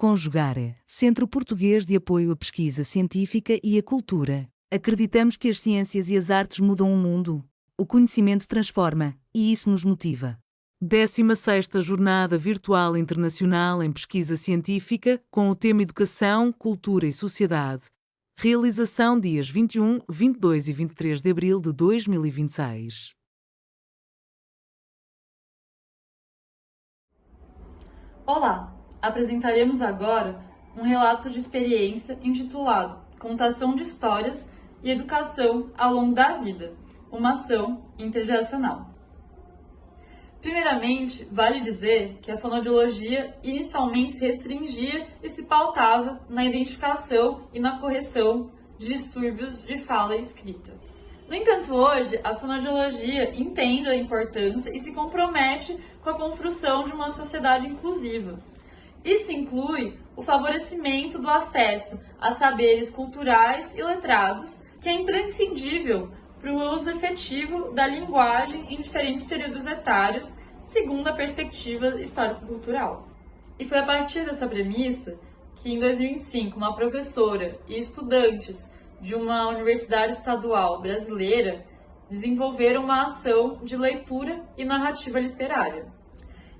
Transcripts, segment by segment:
Conjugare, Centro Português de Apoio à Pesquisa Científica e à Cultura. Acreditamos que as ciências e as artes mudam o mundo. O conhecimento transforma, e isso nos motiva. 16ª Jornada Virtual Internacional em Pesquisa Científica, com o tema Educação, Cultura e Sociedade. Realização dias 21, 22 e 23 de abril de 2026. Olá! Apresentaremos agora um relato de experiência intitulado Contação de Histórias e Educação ao longo da Vida, uma ação intergeracional. Primeiramente, vale dizer que a fonoaudiologia inicialmente se restringia e se pautava na identificação e na correção de distúrbios de fala e escrita. No entanto, hoje, a fonoaudiologia entende a importância e se compromete com a construção de uma sociedade inclusiva. Isso inclui o favorecimento do acesso a saberes culturais e letrados, que é imprescindível para o uso efetivo da linguagem em diferentes períodos etários, segundo a perspectiva histórico-cultural. E foi a partir dessa premissa que, em 2025, uma professora e estudantes de uma universidade estadual brasileira desenvolveram uma ação de leitura e narrativa literária.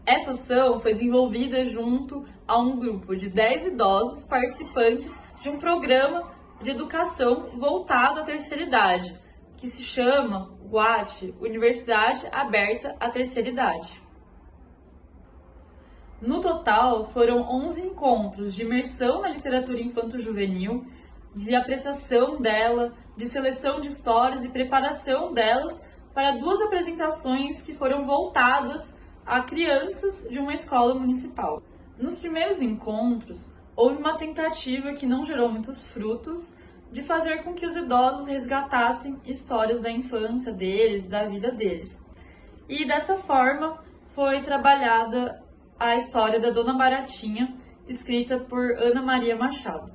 Essa ação foi desenvolvida junto a um grupo de 10 idosos participantes de um programa de educação voltado à terceira idade, que se chama UAT, Universidade Aberta à Terceira Idade. No total, foram 11 encontros de imersão na literatura infanto-juvenil, de apreciação dela, de seleção de histórias e preparação delas para 2 apresentações que foram voltadas a crianças de uma escola municipal. Nos primeiros encontros, houve uma tentativa que não gerou muitos frutos de fazer com que os idosos resgatassem histórias da infância deles, da vida deles. E dessa forma foi trabalhada a história da Dona Baratinha, escrita por Ana Maria Machado.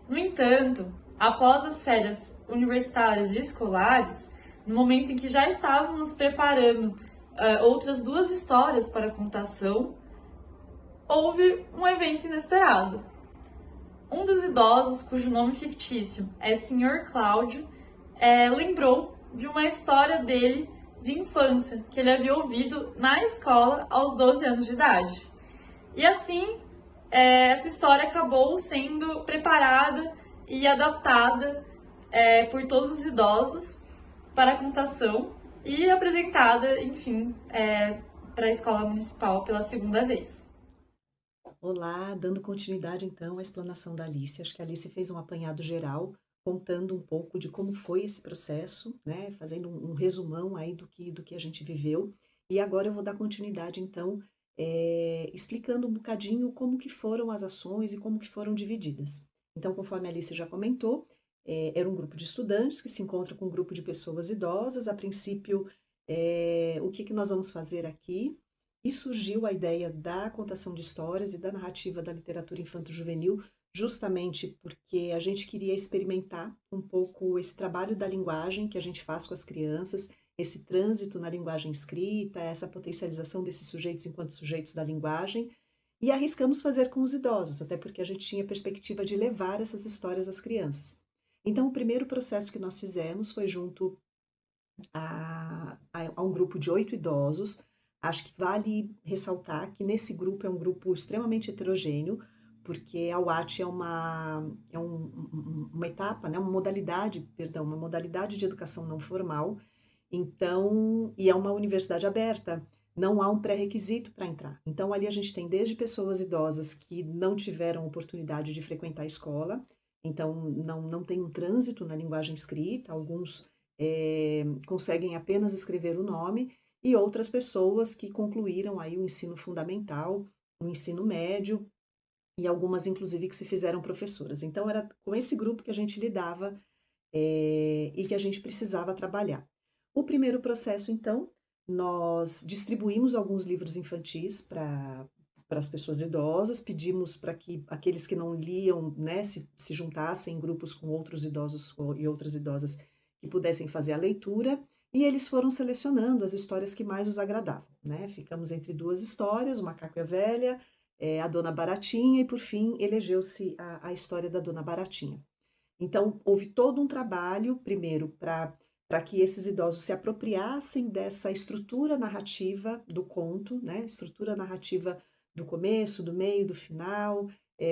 No entanto, após as férias universitárias e escolares, no momento em que já estávamos preparando outras 2 histórias para contação, houve um evento inesperado. Um dos idosos, cujo nome fictício é Sr. Cláudio, lembrou de uma história dele de infância, que ele havia ouvido na escola aos 12 anos de idade. E assim, essa história acabou sendo preparada e adaptada por todos os idosos para a contação e apresentada, enfim, para a escola municipal pela 2ª vez. Olá, dando continuidade então à explanação da Alice. Acho que a Alice fez um apanhado geral, contando um pouco de como foi esse processo, né? Fazendo um resumão aí do que a gente viveu. E agora eu vou dar continuidade então, explicando um bocadinho como que foram as ações e como que foram divididas. Então, conforme a Alice já comentou, era um grupo de estudantes que se encontra com um grupo de pessoas idosas. A princípio, o que nós vamos fazer aqui? E surgiu a ideia da contação de histórias e da narrativa da literatura infanto-juvenil, justamente porque a gente queria experimentar um pouco esse trabalho da linguagem que a gente faz com as crianças, esse trânsito na linguagem escrita, essa potencialização desses sujeitos enquanto sujeitos da linguagem, e arriscamos fazer com os idosos, até porque a gente tinha a perspectiva de levar essas histórias às crianças. Então, o primeiro processo que nós fizemos foi junto a um grupo de 8 idosos. Acho que vale ressaltar que nesse grupo é um grupo extremamente heterogêneo, porque a UAT uma etapa, né, uma modalidade de educação não formal, então, e é uma universidade aberta, não há um pré-requisito para entrar. Então, ali a gente tem desde pessoas idosas que não tiveram oportunidade de frequentar a escola, então não tem um trânsito na linguagem escrita, alguns conseguem apenas escrever o nome, e outras pessoas que concluíram aí o ensino fundamental, o ensino médio, e algumas inclusive que se fizeram professoras. Então era com esse grupo que a gente lidava e que a gente precisava trabalhar. O primeiro processo, então, nós distribuímos alguns livros infantis para as pessoas idosas, pedimos para que aqueles que não liam, né, se juntassem em grupos com outros idosos e outras idosas que pudessem fazer a leitura, e eles foram selecionando as histórias que mais os agradavam, né? Ficamos entre 2 histórias, O Macaco e a Velha, a Dona Baratinha e, por fim, elegeu-se a história da Dona Baratinha. Então, houve todo um trabalho, primeiro, para que esses idosos se apropriassem dessa estrutura narrativa do conto, né? Estrutura narrativa do começo, do meio, do final,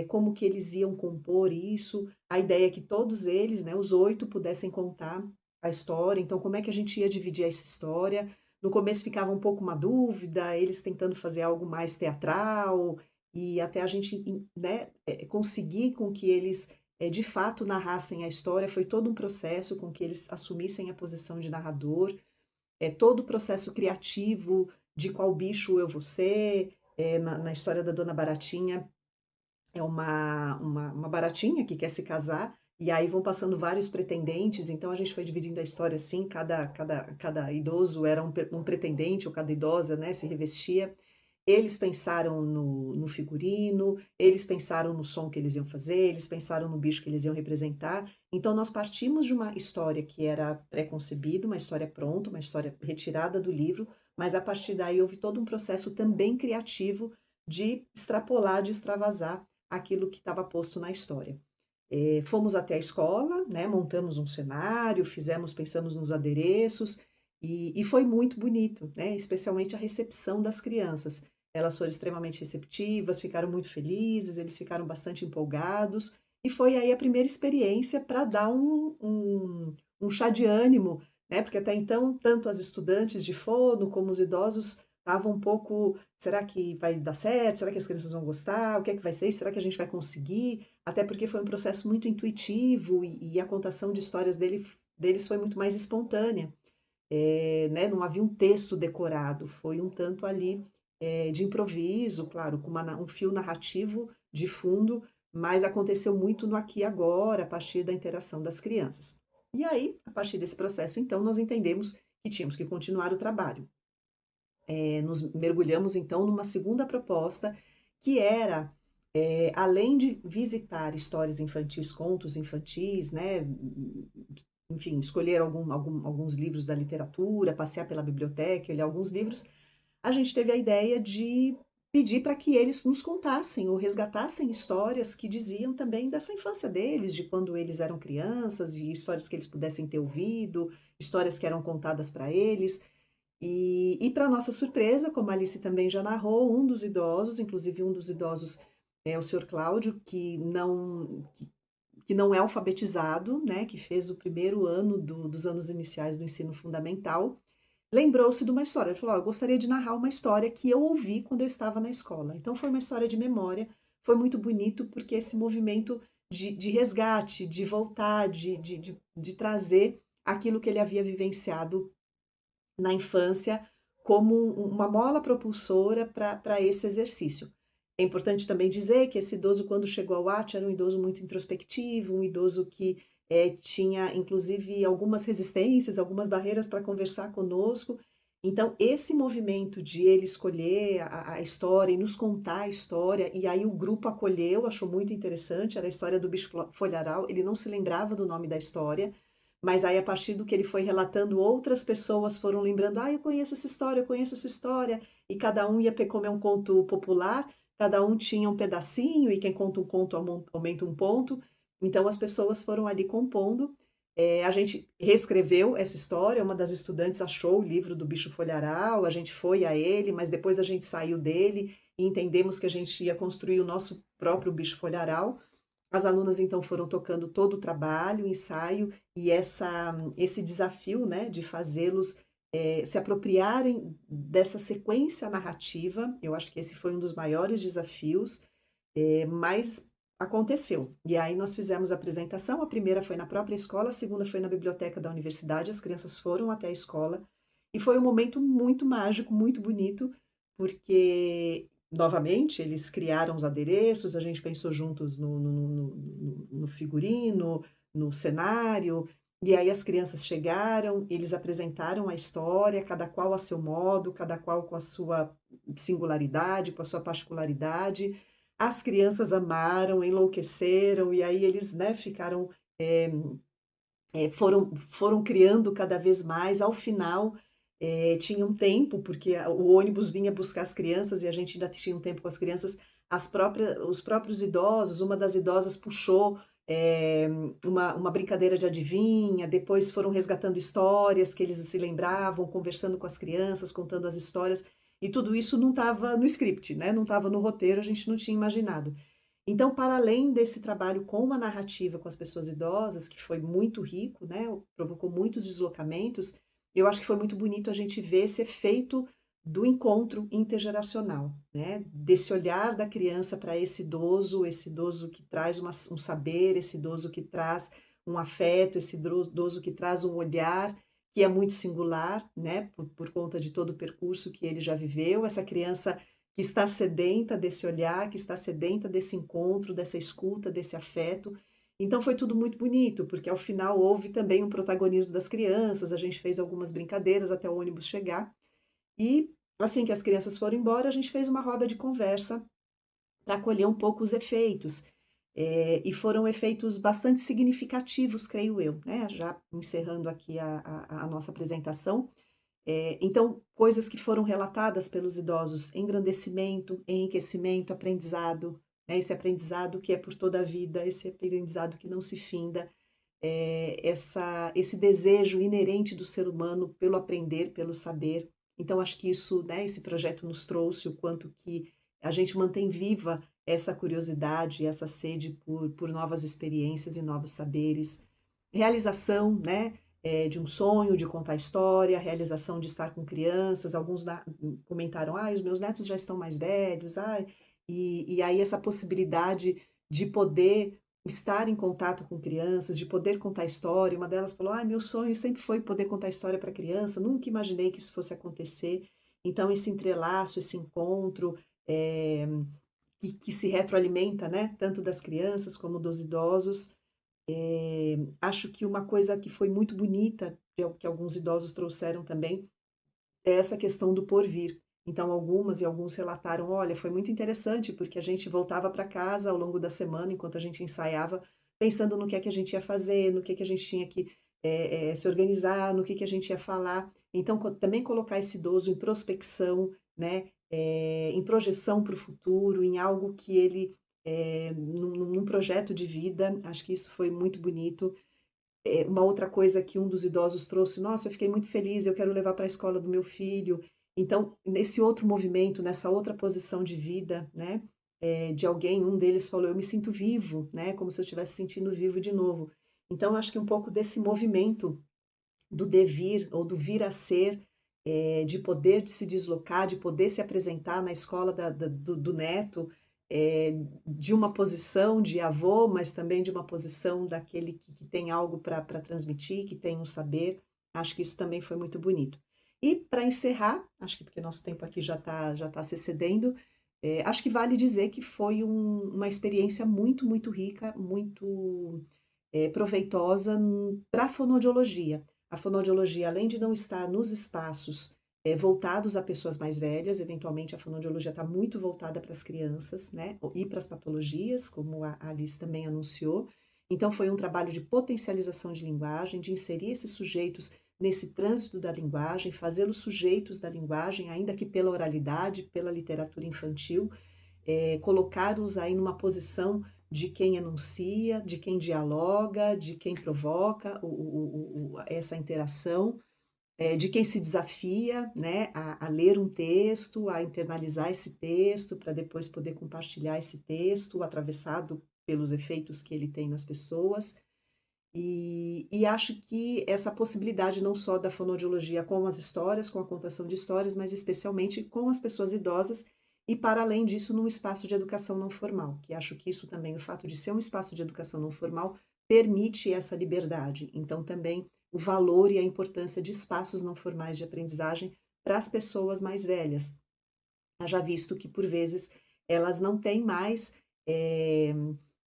como que eles iam compor isso. A ideia é que todos eles, né, os 8, pudessem contar a história. Então, como é que a gente ia dividir essa história? No começo ficava um pouco uma dúvida, eles tentando fazer algo mais teatral, e até a gente, né, conseguir com que eles de fato narrassem a história, foi todo um processo com que eles assumissem a posição de narrador, todo o processo criativo de qual bicho eu vou ser, na história da Dona Baratinha, é uma baratinha que quer se casar, e aí vão passando vários pretendentes, então a gente foi dividindo a história assim, cada idoso era um pretendente, ou cada idosa, né, se revestia. Eles pensaram no figurino, eles pensaram no som que eles iam fazer, eles pensaram no bicho que eles iam representar. Então nós partimos de uma história que era pré-concebida, uma história pronta, uma história retirada do livro, mas a partir daí houve todo um processo também criativo de extrapolar, de extravasar aquilo que estava posto na história. Fomos até a escola, né, montamos um cenário, pensamos nos adereços, e foi muito bonito, né, especialmente a recepção das crianças. Elas foram extremamente receptivas, ficaram muito felizes, eles ficaram bastante empolgados, e foi aí a primeira experiência para dar um chá de ânimo, né, porque até então, tanto as estudantes de fono como os idosos estavam um pouco: "Será que vai dar certo? Será que as crianças vão gostar? O que é que vai ser isso? Será que a gente vai conseguir?". Até porque foi um processo muito intuitivo e a contação de histórias deles foi muito mais espontânea. Né, não havia um texto decorado, foi um tanto ali, de improviso, claro, com um fio narrativo de fundo, mas aconteceu muito no aqui e agora, a partir da interação das crianças. E aí, a partir desse processo, então, nós entendemos que tínhamos que continuar o trabalho. Nos mergulhamos então numa segunda proposta, que era, além de visitar histórias infantis, contos infantis, né, enfim, escolher alguns livros da literatura, passear pela biblioteca, olhar alguns livros, a gente teve a ideia de pedir para que eles nos contassem ou resgatassem histórias que diziam também dessa infância deles, de quando eles eram crianças, e histórias que eles pudessem ter ouvido, histórias que eram contadas para eles. E para nossa surpresa, como a Alice também já narrou, um dos idosos, inclusive um dos idosos é o senhor Cláudio, que não é alfabetizado, né, que fez o primeiro ano dos anos iniciais do ensino fundamental, lembrou-se de uma história. Ele falou: "Ó, eu gostaria de narrar uma história que eu ouvi quando eu estava na escola". Então foi uma história de memória, foi muito bonito, porque esse movimento de resgate, de voltar, de trazer aquilo que ele havia vivenciado na infância como uma mola propulsora para esse exercício. É importante também dizer que esse idoso, quando chegou ao AT, era um idoso muito introspectivo, um idoso que tinha, inclusive, algumas resistências, algumas barreiras para conversar conosco. Então, esse movimento de ele escolher a história e nos contar a história, e aí o grupo acolheu, achou muito interessante, era a história do bicho folharal, ele não se lembrava do nome da história, mas aí, a partir do que ele foi relatando, outras pessoas foram lembrando: "Ah, eu conheço essa história, eu conheço essa história", e cada um ia como é um conto popular, cada um tinha um pedacinho, e quem conta um conto aumenta um ponto. Então as pessoas foram ali compondo. A gente reescreveu essa história, uma das estudantes achou o livro do Bicho Folharal, a gente foi a ele, mas depois a gente saiu dele e entendemos que a gente ia construir o nosso próprio Bicho Folharal. As alunas então foram tocando todo o trabalho, o ensaio e esse desafio, né, de fazê-los, se apropriarem dessa sequência narrativa. Eu acho que esse foi um dos maiores desafios, mas aconteceu. E aí nós fizemos a apresentação, a primeira foi na própria escola, a segunda foi na biblioteca da universidade, as crianças foram até a escola, e foi um momento muito mágico, muito bonito, porque novamente eles criaram os adereços, a gente pensou juntos no figurino, no cenário, e aí as crianças chegaram, eles apresentaram a história, cada qual a seu modo, cada qual com a sua singularidade, com a sua particularidade. As crianças amaram, enlouqueceram, e aí eles, né, ficaram, eh foram criando cada vez mais. Ao final, tinha um tempo, porque o ônibus vinha buscar as crianças e a gente ainda tinha um tempo com as crianças. os próprios idosos, uma das idosas puxou eh, uma brincadeira de adivinha, depois foram resgatando histórias que eles se lembravam, conversando com as crianças, contando as histórias, e tudo isso não estava no script, né? Não estava no roteiro, a gente não tinha imaginado. Então, para além desse trabalho com uma narrativa com as pessoas idosas, que foi muito rico, né, provocou muitos deslocamentos, eu acho que foi muito bonito a gente ver esse efeito do encontro intergeracional, né, desse olhar da criança para esse idoso que traz um saber, esse idoso que traz um afeto, esse idoso que traz um olhar que é muito singular, né, por conta de todo o percurso que ele já viveu, essa criança que está sedenta desse olhar, que está sedenta desse encontro, dessa escuta, desse afeto. Então foi tudo muito bonito, porque ao final houve também um protagonismo das crianças, a gente fez algumas brincadeiras até o ônibus chegar, e assim que as crianças foram embora, a gente fez uma roda de conversa para acolher um pouco os efeitos. E foram efeitos bastante significativos, creio eu, né? Já encerrando aqui a nossa apresentação, então, coisas que foram relatadas pelos idosos: engrandecimento, enriquecimento, aprendizado, né, esse aprendizado que é por toda a vida, esse aprendizado que não se finda, esse desejo inerente do ser humano pelo aprender, pelo saber. Então, acho que isso, né, esse projeto nos trouxe o quanto que a gente mantém viva essa curiosidade, essa sede por novas experiências e novos saberes. Realização, né, de um sonho, de contar história, a realização de estar com crianças. Alguns comentaram: ah, os meus netos já estão mais velhos, ai, e aí essa possibilidade de poder estar em contato com crianças, de poder contar história. Uma delas falou: ah, meu sonho sempre foi poder contar história para criança, nunca imaginei que isso fosse acontecer. Então, esse entrelaço, esse encontro, eh, que se retroalimenta, né, tanto das crianças como dos idosos. Acho que uma coisa que foi muito bonita, que alguns idosos trouxeram também, é essa questão do porvir. Então, algumas e alguns relataram: olha, foi muito interessante, porque a gente voltava para casa ao longo da semana, enquanto a gente ensaiava, pensando no que a gente ia fazer, no que a gente tinha que se organizar, no que a gente ia falar. Então, também colocar esse idoso em prospecção, né, em projeção para o futuro, em algo que ele, num projeto de vida, acho que isso foi muito bonito. Uma outra coisa que um dos idosos trouxe: "Nossa, eu fiquei muito feliz, eu quero levar para a escola do meu filho". Então, nesse outro movimento, nessa outra posição de vida, né, de alguém, um deles falou: "Eu me sinto vivo", né, como se eu estivesse sentindo vivo de novo. Então, acho que um pouco desse movimento do devir ou do vir a ser, de poder de se deslocar, de poder se apresentar na escola do neto, de uma posição de avô, mas também de uma posição daquele que tem algo para transmitir, que tem um saber. Acho que isso também foi muito bonito. E para encerrar, acho que porque nosso tempo aqui já tá se excedendo, acho que vale dizer que foi uma experiência muito, muito rica, muito, proveitosa para a fonoaudiologia. A fonoaudiologia, além de não estar nos espaços, voltados a pessoas mais velhas, eventualmente a fonoaudiologia está muito voltada para as crianças, né, e para as patologias, como a Alice também anunciou. Então foi um trabalho de potencialização de linguagem, de inserir esses sujeitos nesse trânsito da linguagem, fazê-los sujeitos da linguagem, ainda que pela oralidade, pela literatura infantil, colocá-los aí numa posição de quem enuncia, de quem dialoga, de quem provoca essa interação, de quem se desafia, né, a ler um texto, a internalizar esse texto, para depois poder compartilhar esse texto, atravessado pelos efeitos que ele tem nas pessoas. E acho que essa possibilidade não só da fonoaudiologia com as histórias, com a contação de histórias, mas especialmente com as pessoas idosas e, para além disso, num espaço de educação não formal, que acho que isso também, o fato de ser um espaço de educação não formal, permite essa liberdade. Então, também o valor e a importância de espaços não formais de aprendizagem para as pessoas mais velhas. Haja visto que, por vezes, elas não têm mais,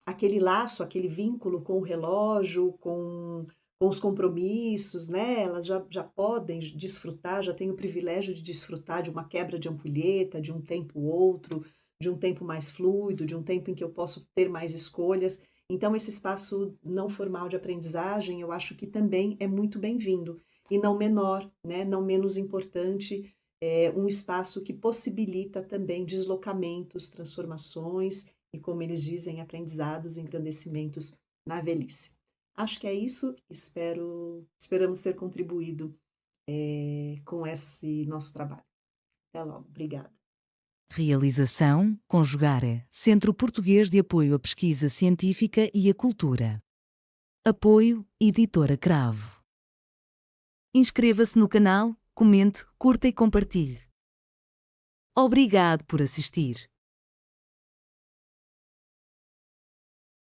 aquele laço, aquele vínculo com o relógio, com os compromissos, né, elas já podem desfrutar, já têm o privilégio de desfrutar de uma quebra de ampulheta, de um tempo outro, de um tempo mais fluido, de um tempo em que eu posso ter mais escolhas. Então esse espaço não formal de aprendizagem, eu acho que também é muito bem-vindo, e não menor, né, não menos importante, é um espaço que possibilita também deslocamentos, transformações e, como eles dizem, aprendizados, engrandecimentos na velhice. Acho que é isso, esperamos ter contribuído, com esse nosso trabalho. Até logo, obrigada. Realização: Conjugare, Centro Português de Apoio à Pesquisa Científica e à Cultura. Apoio: Editora Cravo. Inscreva-se no canal, comente, curta e compartilhe. Obrigado por assistir.